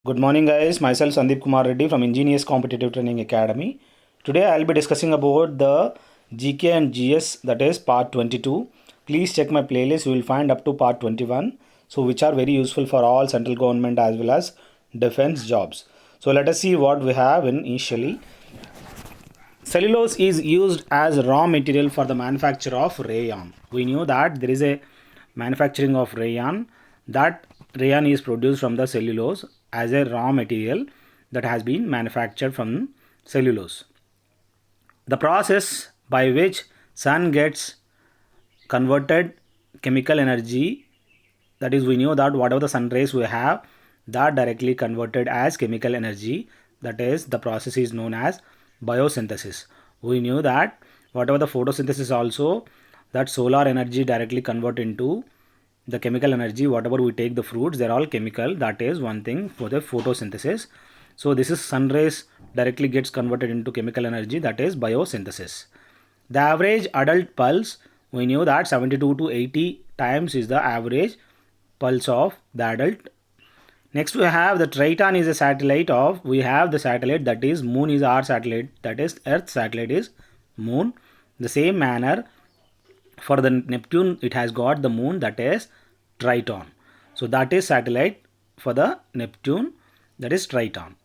Good morning, guys. Myself Sandeep Kumar Reddy from Ingenious Competitive Training Academy. Today I'll be discussing about the GK and GS, that is part 22. Please check my playlist. You will find up to part 21. So which are very useful for all central government as well as defense jobs. So let us see what we have initially. Cellulose is used as raw material for the manufacture of rayon. We knew that there is a manufacturing of rayon. That rayon is produced from the cellulose as a raw material that has been manufactured from cellulose. The process by which sun gets converted chemical energy, that is, we knew that whatever the sun rays we have, that directly converted as chemical energy, that is, the process is known as biosynthesis. We knew that whatever the photosynthesis also, that solar energy directly convert into the chemical energy. Whatever we take the fruits, they're all chemical. That is one thing for the photosynthesis. So this is sun rays directly gets converted into chemical energy, that is biosynthesis. The average adult pulse, we knew that 72 to 80 times is the average pulse of the adult. Next we have the Triton is a satellite of, we have the satellite, that is moon is our satellite, that is earth satellite is moon. The same manner for the Neptune, it has got the moon, that is Triton. So that is satellite for the Neptune, that is Triton.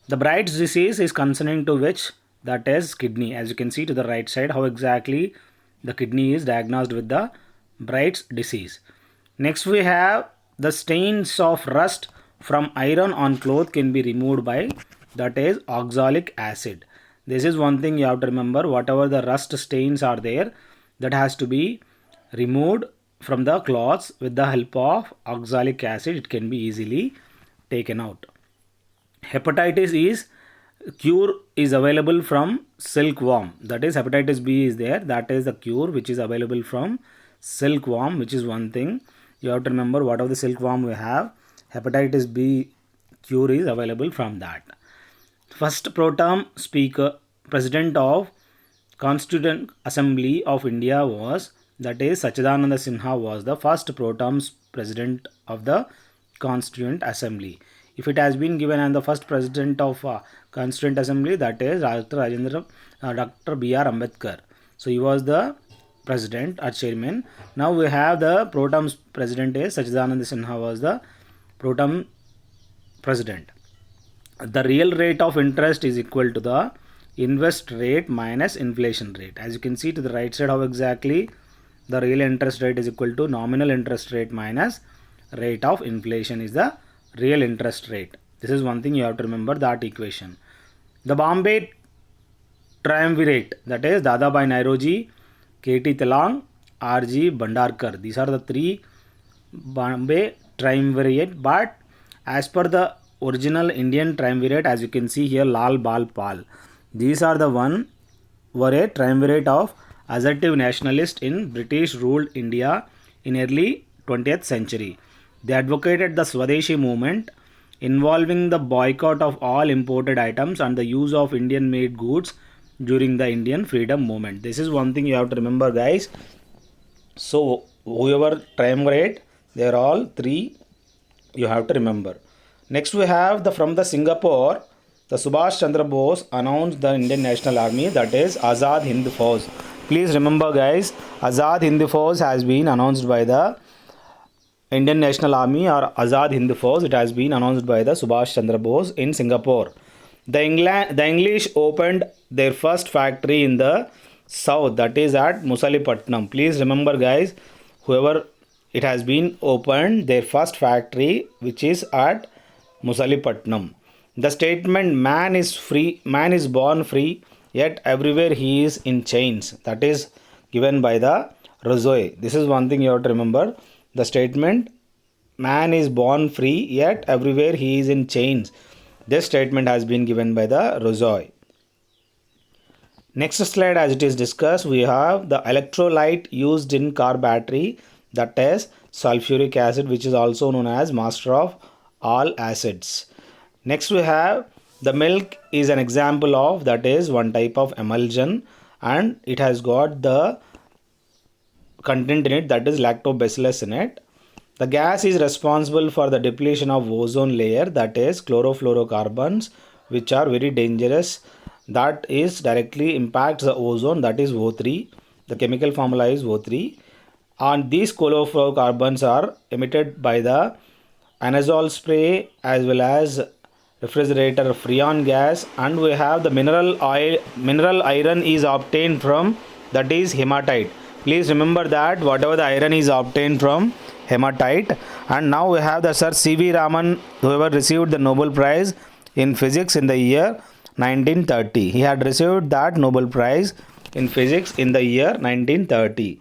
The Bright's disease is concerning to which, that is kidney. As you can see to the right side how exactly the kidney is diagnosed with the Bright's disease. Next we have the stains of rust from iron on cloth can be removed by, that is oxalic acid. This is one thing you have to remember. Whatever the rust stains are there, that has to be removed from the cloths with the help of oxalic acid. It can be easily taken out. Hepatitis is cure is available from silkworm, that is hepatitis B is there, that is the cure which is available from silkworm, which is one thing you have to remember. Whatever the silkworm we have, hepatitis B cure is available from that. First pro tem speaker, president of Constituent Assembly of India was, that is Sachidananda Sinha was the first pro tem president of the Constituent Assembly. If it has been given and the first president of Constituent Assembly, that is Dr. B.R. Ambedkar. So he was the president or chairman. Now we have the pro tem president is Sachidananda Sinha was the pro tem president. The real rate of interest is equal to the invest rate minus inflation rate. As you can see to the right side how exactly the real interest rate is equal to nominal interest rate minus rate of inflation is the real interest rate. This is one thing you have to remember, that equation. The Bombay Triumvirate, that is Dadabhai Naoroji, K.T. Telang, R.G. Bhandarkar. These are the three Bombay Triumvirate, but as per the original Indian Triumvirate, as you can see here, Lal Bal Pal. These are the one were a triumvirate of assertive nationalists in British ruled India in early 20th century. They advocated the Swadeshi movement involving the boycott of all imported items and the use of Indian made goods during the Indian freedom movement. This is one thing you have to remember, guys. So whoever triumvirate, they are all three you have to remember. Next we have the from the Singapore, the Subhash Chandra Bose announced the Indian National Army, that is Azad Hind Fauj. Please remember, guys, Azad Hind Fauj has been announced by the Indian National Army or Azad Hind Fauj. It has been announced by the Subhash Chandra Bose in Singapore. The English opened their first factory in the south, that is at Musalipatnam. Please remember, guys, whoever it has been opened their first factory which is at Musalipatnam. The statement man is free, man is born free, yet everywhere he is in chains, that is given by the Rousseau. This is one thing you have to remember. The statement man is born free, yet everywhere he is in chains. This statement has been given by the Rousseau. Next slide, as it is discussed, we have the electrolyte used in car battery, that is sulfuric acid, which is also known as master of all acids. Next we have the milk is an example of, that is one type of emulsion, and it has got the content in it, that is lactobacillus in it. The gas is responsible for the depletion of ozone layer, that is chlorofluorocarbons, which are very dangerous, that is directly impacts the ozone, that is O3. The chemical formula is O3. And these chlorofluorocarbons are emitted by the aerosol spray as well as refrigerator freon gas. And we have the mineral iron is obtained from, that is hematite. Please remember that whatever the iron is obtained from hematite. And now we have the Sir C.V. Raman, whoever received the Nobel Prize in physics in the year 1930. He had received that Nobel Prize in physics in the year 1930.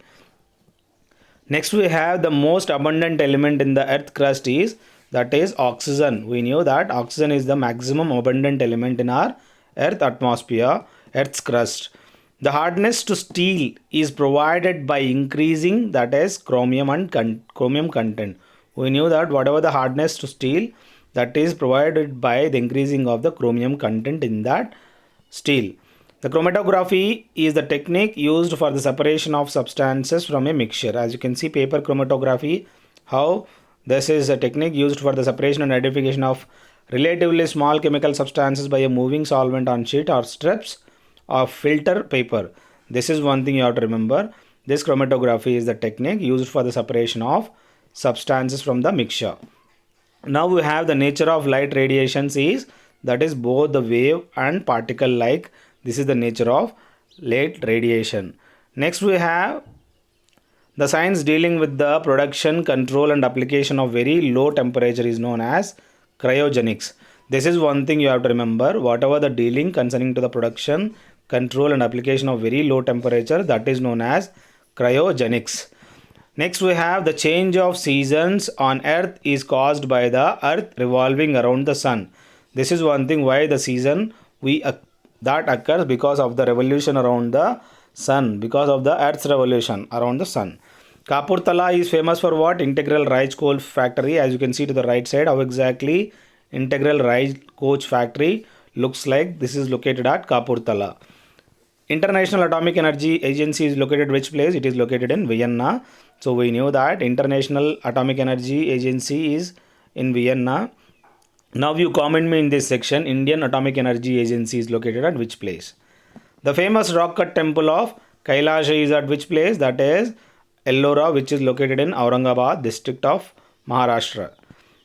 Next we have the most abundant element in the earth crust is, that is oxygen. We knew that oxygen is the maximum abundant element in our earth atmosphere, earth's crust. The hardness to steel is provided by increasing, that is chromium and chromium content. We knew that whatever the hardness to steel, that is provided by the increasing of the chromium content in that steel. The chromatography is the technique used for the separation of substances from a mixture. As you can see, paper chromatography, how this is a technique used for the separation and identification of relatively small chemical substances by a moving solvent on sheet or strips of filter paper. This is one thing you have to remember. This chromatography is the technique used for the separation of substances from the mixture. Now we have the nature of light radiations is, that is both the wave and particle like. This is the nature of light radiation. Next we have the science dealing with the production, control and application of very low temperature is known as cryogenics. This is one thing you have to remember. Whatever the dealing concerning to the production, control and application of very low temperature, that is known as cryogenics. Next we have the change of seasons on earth is caused by the earth revolving around the sun. This is one thing why the season that occurs because of the revolution around the sun, because of the earth's revolution around the sun. Kapurthala is famous for what? Integral Rice Coal Factory. As you can see to the right side, how exactly Integral Rice Coach Factory looks like. This is located at Kapurthala. International Atomic Energy Agency is located which place? It is located in Vienna. So we knew that International Atomic Energy Agency is in Vienna. Now you comment me in this section, Indian Atomic Energy Agency is located at which place? The famous rock cut temple of Kailash is at which place? That is Ellora, which is located in Aurangabad district of Maharashtra.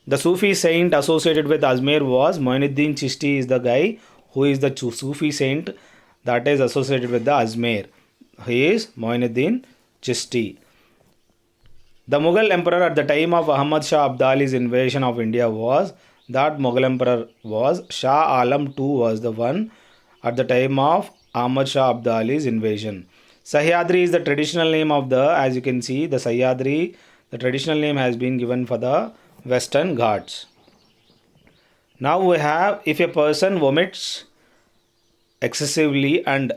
The Sufi saint associated with Ajmer was Moinuddin Chishti is the guy who is the Sufi saint that is associated with the Ajmer. He is Moinuddin Chishti. The Mughal emperor at the time of Ahmad Shah Abdali's invasion of India was, that Mughal emperor was Shah Alam II was the one at the time of Ahmad Shah Abdali's invasion. Sahyadri is the traditional name of the, as you can see, the Sahyadri, the traditional name has been given for the Western Ghats. Now we have, if a person vomits excessively and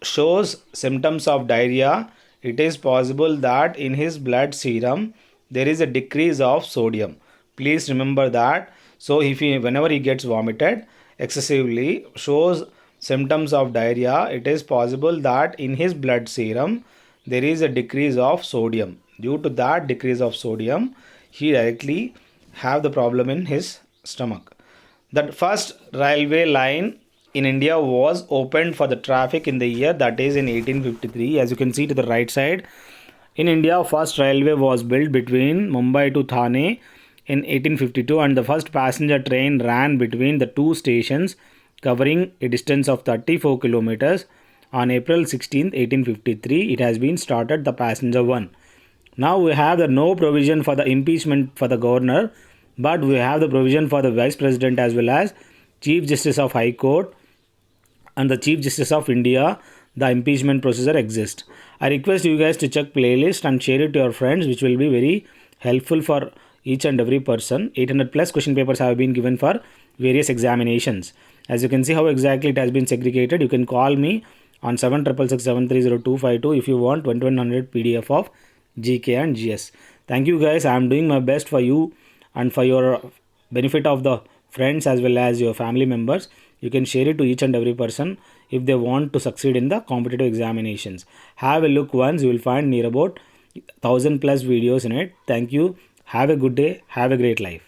shows symptoms of diarrhea, it is possible that in his blood serum there is a decrease of sodium. Please remember that. So if whenever he gets vomited excessively, shows symptoms of diarrhea, it is possible that in his blood serum there is a decrease of sodium. Due to that decrease of sodium, he directly have the problem in his stomach. The first railway line in India was opened for the traffic in the year, that is in 1853. As you can see to the right side, in India, first railway was built between Mumbai to Thane in 1852, and the first passenger train ran between the two stations covering a distance of 34 kilometers on April 16, 1853. It has been started, the passenger one. Now we have the no provision for the impeachment for the governor, but we have the provision for the vice president as well as Chief Justice of High Court and the Chief Justice of India. The impeachment procedure exists. I request you guys to check playlist and share it to your friends, which will be very helpful for each and every person. 800 plus question papers have been given for various examinations. As you can see how exactly it has been segregated. You can call me on 7667302252 if you want 2100 PDF of GK and GS. Thank you guys. I am doing my best for you and for your benefit of the friends as well as your family members. You can share it to each and every person if they want to succeed in the competitive examinations. Have a look once. You will find near about 1000 plus videos in it. Thank you. Have a good day. Have a great life.